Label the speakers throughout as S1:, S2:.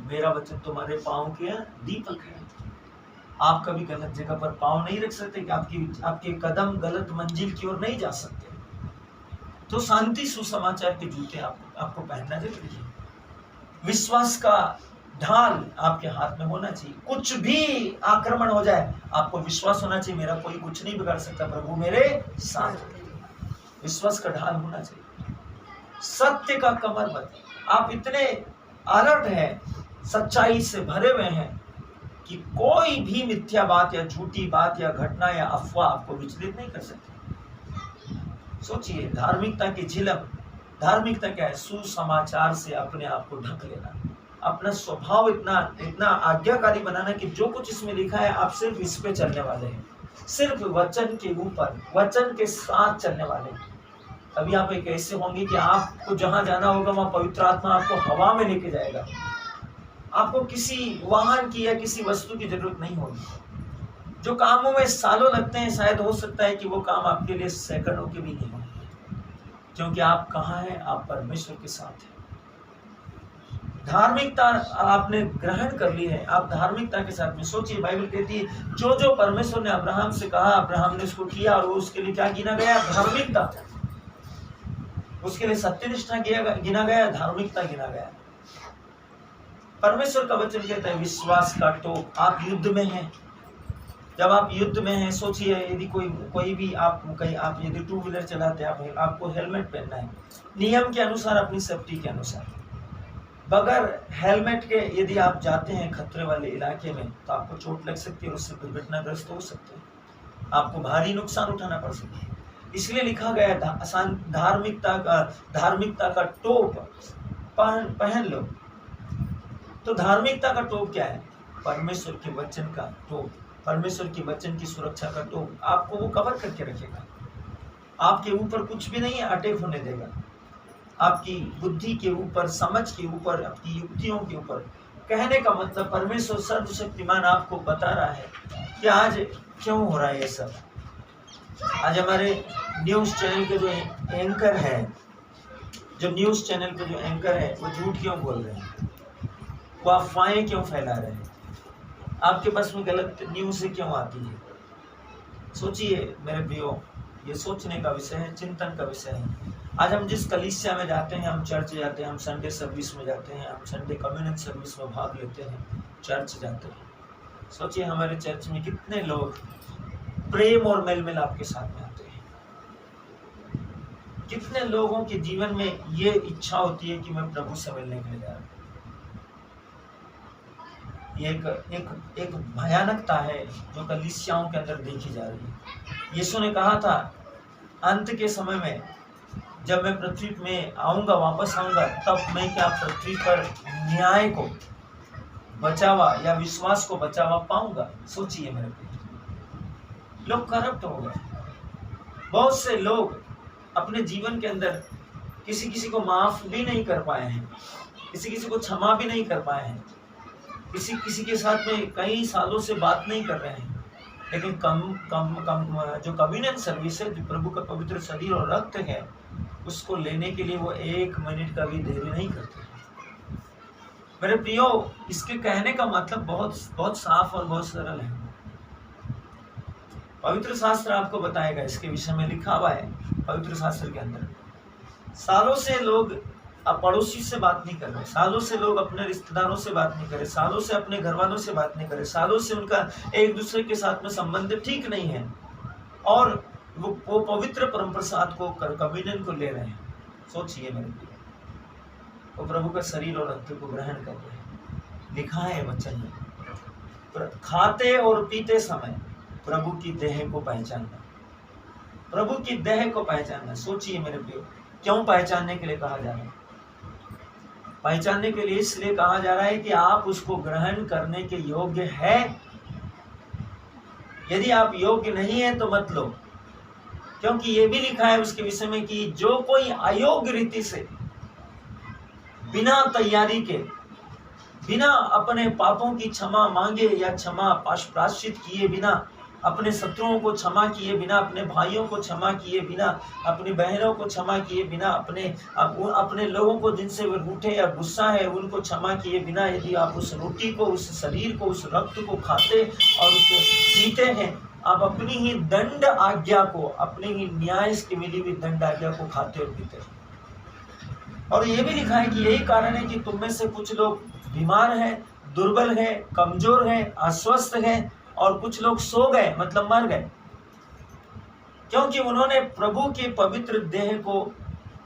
S1: मेरा वचन तुम्हारे पाँव के दीपक है। आप कभी गलत जगह पर पाँव नहीं रख सकते कि आपके कदम गलत मंजिल की ओर नहीं जा सकते। तो शांति सुसमाचार के जूते आपको पहनना जरूरी है। विश्वास का ढाल आपके हाथ में होना चाहिए। कुछ भी आक्रमण हो जाए, आपको विश्वास होना चाहिए मेरा कोई कुछ नहीं बिगाड़ सकता, प्रभु मेरे साथ है। विश्वास का ढाल होना चाहिए। सत्य का कमरबंद, आप इतने अलर्ट हैं, सच्चाई से भरे हुए हैं कि कोई भी मिथ्या बात या झूठी बात या घटना या अफवाह आपको विचलित नहीं कर सकती। सोचिए, धार्मिकता की झिलक, धार्मिकता क्या है? सुसमाचार से अपने आप को ढक लेना, अपना स्वभाव इतना आज्ञाकारी बनाना कि जो कुछ इसमें लिखा है आप सिर्फ इस पे चलने वाले हैं, सिर्फ वचन के ऊपर, वचन के साथ चलने वाले हैं। अभी आप एक ऐसे होंगे कि आपको जहां जाना होगा वहां पवित्र आत्मा आपको हवा में लेके जाएगा। आपको किसी वाहन की या किसी वस्तु की जरूरत नहीं होगी। जो कामों में सालों लगते हैं, शायद हो सकता है कि वो काम आपके लिए सेकंडों के भी नहीं होंगे, क्योंकि आप कहाँ हैं? आप परमेश्वर के साथ हैं। धार्मिकता आपने ग्रहण कर ली है, आप धार्मिकता के साथ में। सोचिए, बाइबल कहती है जो परमेश्वर ने अब्राहम से कहा, अब्राहम ने उसको किया, और उसके लिए क्या गिना गया? धार्मिकता। उसके लिए सत्यनिष्ठा गिना गया, धार्मिकता गिना गया। परमेश्वर का वचन कहता है विश्वास का टोप। आप युद्ध में हैं, जब आप युद्ध में हैं, सोचिए यदि कोई भी आप यदि टू व्हीलर चलाते हैं, आपको हेलमेट पहनना है, नियम के अनुसार, अपनी सेफ्टी के अनुसार। बगैर हेलमेट के यदि आप जाते हैं खतरे वाले इलाके में, तो आपको चोट लग सकती है, उससे दुर्घटनाग्रस्त हो सकते हैं, आपको भारी नुकसान उठाना पड़ सकता है। इसलिए लिखा गया धार्मिकता का टोप पहन लो। तो धार्मिकता का टोप क्या है? परमेश्वर के वचन का टोप, परमेश्वर के वचन की सुरक्षा का टोप आपको वो कवर करके रखेगा। आपके ऊपर कुछ भी नहीं अटैक होने देगा, आपकी बुद्धि के ऊपर, समझ के ऊपर, आपकी युक्तियों के ऊपर। कहने का मतलब परमेश्वर सर्वशक्तिमान आपको बता रहा है कि आज क्यों हो रहा है ये सब। आज हमारे न्यूज़ चैनल के जो एंकर है, वो झूठ क्यों बोल रहे हैं, वो अफवाहें क्यों फैला रहे हैं, आपके पास में गलत न्यूज़ क्यों आती है? सोचिए मेरे प्रियो, ये सोचने का विषय है, चिंतन का विषय है। आज हम जिस कलीसिया में जाते हैं, हम चर्च जाते हैं, हम संडे सर्विस में जाते हैं, हम संडे कम्युनियन सर्विस में भाग लेते हैं, चर्च जाते हैं। सोचिए हमारे चर्च में कितने लोग प्रेम और मेल मिलाप के साथ में आते हैं। कितने लोगों के जीवन में ये इच्छा होती है कि मैं प्रभु से मिलने के लिए जा रहा हूँ। ये एक भयानकता है जो कलीसियाओं के अंदर देखी जा रही है। यीशु ने कहा था अंत के समय में जब मैं पृथ्वी में आऊंगा, वापस आऊंगा, तब मैं क्या पृथ्वी पर न्याय को बचावा या विश्वास को बचावा पाऊंगा? सोचिए मेरे पे, लोग करप्ट हो गए। बहुत से लोग अपने जीवन के अंदर किसी को माफ भी नहीं कर पाए हैं, किसी को क्षमा भी नहीं कर पाए हैं, किसी के साथ में कई सालों से बात नहीं कर रहे हैं। लेकिन जो कम्युनियन सर्विस है, जो प्रभु का पवित्र शरीर और रक्त है, उसको लेने के लिए वो 1 मिनट का भी देरी नहीं करते। मेरे प्रियो, इसके कहने का मतलब बहुत साफ और बहुत सरल है। पवित्र शास्त्र आपको बताएगा, इसके विषय में लिखा हुआ है पवित्र शास्त्र के अंदर। सालों से लोग पड़ोसी से बात नहीं कर रहे, सालों से लोग अपने रिश्तेदारों से बात नहीं कर रहे, सालों से अपने घर वालों से बात नहीं कर रहे, सालों से उनका एक दूसरे के साथ में संबंध ठीक नहीं है, और वो पवित्र परम प्रसाद को, कम्युनियन को ले रहे हैं। सोचिए मेरे लिए, वो प्रभु का शरीर और रक्त को ग्रहण कर रहे हैं। लिखा है वचन में, खाते और पीते समय प्रभु की देह को पहचानना, प्रभु की देह को पहचानना। सोचिए मेरे प्रियो, क्यों पहचानने के लिए कहा जा रहा है? पहचानने के लिए इसलिए कहा जा रहा है कि आप उसको ग्रहण करने के योग्य है। यदि आप योग्य नहीं है तो मत लो, क्योंकि ये भी लिखा है उसके विषय में कि जो कोई अयोग्य रीति से, बिना तैयारी के, बिना अपने पापों की क्षमा मांगे या क्षमा प्रायश्चित किए बिना अपने शत्रुओं को क्षमा किए बिना, अपने भाइयों को क्षमा किए बिना, अपनी बहनों को क्षमा किए बिना, अपने लोगों को जिनसे वे रूठे या गुस्सा है उनको क्षमा किए बिना यदि आप उस रोटी को, उस शरीर को, उस रक्त को खाते और उसे पीते हैं, आप अपनी ही दंड आज्ञा को, अपनी ही न्याय की मिली हुई दंड आज्ञा को खाते और पीते हैं। और ये भी लिखा है कि यही कारण है कि तुम में से कुछ लोग बीमार हैं, दुर्बल हैं, कमजोर हैं, अस्वस्थ हैं, और कुछ लोग सो गए, मतलब मर गए, क्योंकि उन्होंने प्रभु के पवित्र देह को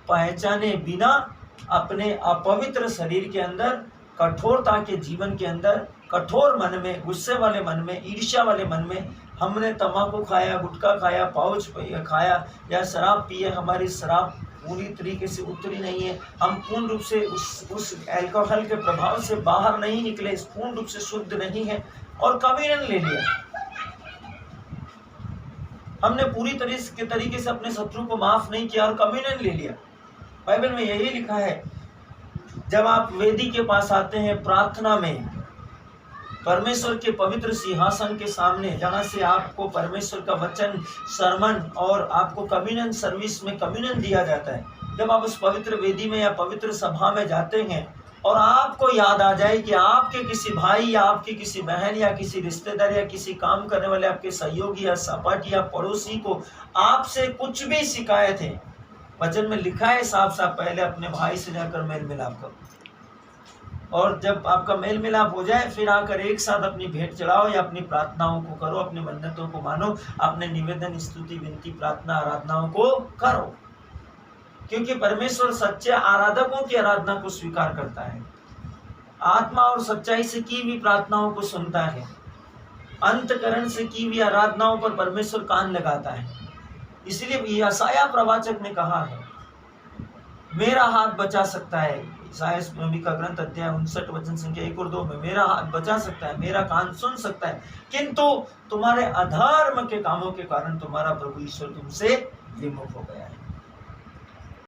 S1: पहचाने बिना अपने अपवित्र शरीर के अंदर, कठोरता के जीवन के अंदर, कठोर मन में, गुस्से वाले मन में, ईर्ष्या वाले मन में, हमने तंबाकू खाया, गुटखा खाया, पाउच खाया या शराब पिए, हमारी शराब पूरी तरीके से उतरी नहीं है, हम पूर्ण रूप से उस अल्कोहल के प्रभाव से बाहर नहीं निकले, पूर्ण रूप से शुद्ध नहीं है, और कम्युनियन ले लिया, हमने पूरी तरीके से अपने शत्रु को माफ नहीं किया और कम्युनियन ले लिया। बाइबल में यही लिखा है, जब आप वेदी के पास आते हैं प्रार्थना में, परमेश्वर के पवित्र सिंहासन के सामने, जहाँ से आपको परमेश्वर का वचन, सरमन और आपको कम्युनियन सर्विस में कम्युनियन दिया जाता है, जब आप उस पवित्र वेदी में या पवित्र सभा में जाते हैं और आपको याद आ जाए कि आपके किसी भाई या आपकी किसी बहन या किसी रिश्तेदार या किसी काम करने वाले आपके सहयोगी या सहपाठी या पड़ोसी को आपसे कुछ भी शिकायत है, वचन में लिखा है साफ साफ, पहले अपने भाई से जाकर मेल मिलाप करो, और जब आपका मेल मिलाप हो जाए फिर आकर एक साथ अपनी भेंट चढ़ाओ या अपनी प्रार्थनाओं को करो, अपनी मन्नतों को मानो, अपने निवेदन, स्तुति, विनती, प्रार्थना, आराधनाओं को करो, क्योंकि परमेश्वर सच्चे आराधकों की आराधना को स्वीकार करता है, आत्मा और सच्चाई से की हुई प्रार्थनाओं को सुनता है, अंतकरण से की हुई आराधनाओं पर परमेश्वर कान लगाता है। इसलिए यशायाह प्रवाचक ने कहा है, मेरा हाथ बचा सकता है, यशायाह नबी का ग्रंथ अध्याय 59 वचन संख्या 1 और 2 में, मेरा हाथ बचा सकता है, मेरा कान सुन सकता है, किंतु तुम्हारे अधर्म के कामों के कारण तुम्हारा प्रभु ईश्वर तुमसे विमुख हो गया है।